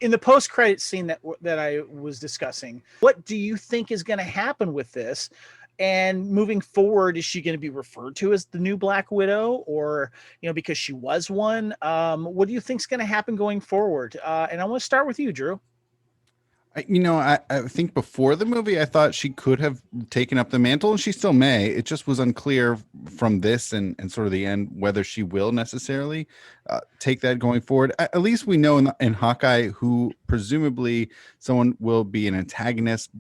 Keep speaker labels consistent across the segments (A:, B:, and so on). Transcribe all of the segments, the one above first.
A: In the post-credit scene that I was discussing, what do you think is going to happen with this? And moving forward, is she going to be referred to as the new Black Widow, or because she was one? What do you think is going to happen going forward? And I want to start with you, Drew.
B: I think before the movie, I thought she could have taken up the mantle, and she still may. It just was unclear from this and sort of the end whether she will necessarily take that going forward. At least we know in Hawkeye, who presumably someone will be an antagonist.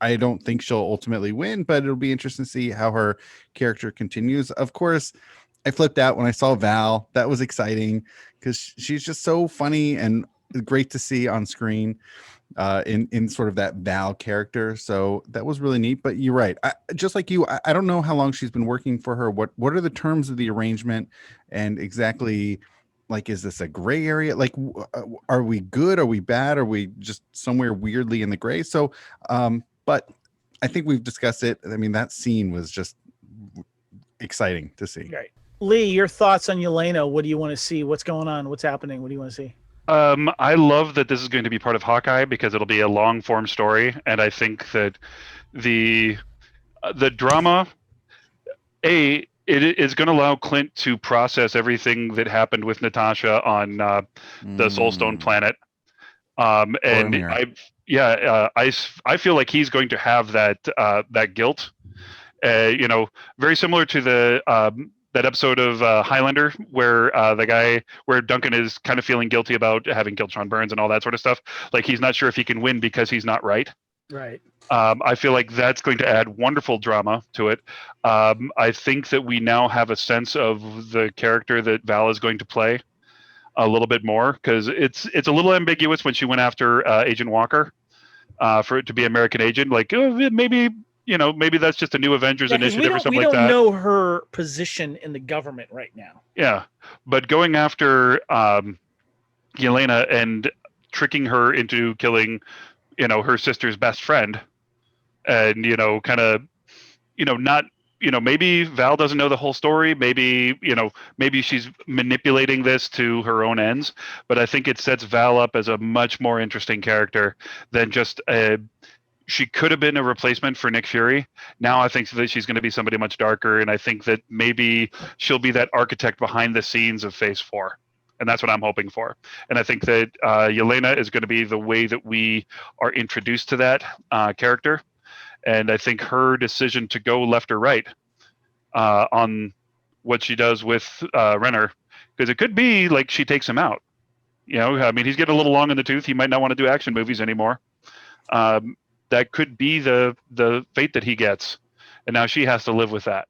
B: I don't think she'll ultimately win, but it'll be interesting to see how her character continues. Of course, I flipped out when I saw Val. That was exciting because she's just so funny and great to see on screen in sort of that Val character. So that was really neat. But you're right. Just like you, I don't know how long she's been working for her. What are the terms of the arrangement, and exactly, like, is this a gray area? Like, are we good? Are we bad? Are we just somewhere weirdly in the gray? So, but I think we've discussed it. I mean, that scene was just exciting to see.
A: Right. Lee, your thoughts on Yelena? What do you want to see? What's going on? What's happening? What do you want to see?
C: I love that this is going to be part of Hawkeye because it'll be a long form story, and I think that the drama, it is going to allow Clint to process everything that happened with Natasha on the Soulstone planet, and I feel like he's going to have that guilt, very similar to the that episode of Highlander where where Duncan is kind of feeling guilty about having killed Sean Burns and all that sort of stuff. Like, he's not sure if he can win because he's not right.
A: Right.
C: I feel like that's going to add wonderful drama to it. I think that we now have a sense of the character that Val is going to play a little bit more, because it's a little ambiguous when she went after Agent Walker for it to be American Agent. Like, maybe that's just a new Avengers initiative or something like that.
A: We don't know her position in the government right now.
C: Yeah, but going after Yelena and tricking her into killing, her sister's best friend, and maybe Val doesn't know the whole story. Maybe she's manipulating this to her own ends. But I think it sets Val up as a much more interesting character than just a. She could have been a replacement for Nick Fury. Now I think that she's going to be somebody much darker, and I think that maybe she'll be that architect behind the scenes of Phase 4. And that's what I'm hoping for. And I think that Yelena is going to be the way that we are introduced to that character. And I think her decision to go left or right on what she does with Renner, because it could be like she takes him out. I mean, he's getting a little long in the tooth. He might not want to do action movies anymore. That could be the fate that he gets, and now she has to live with that.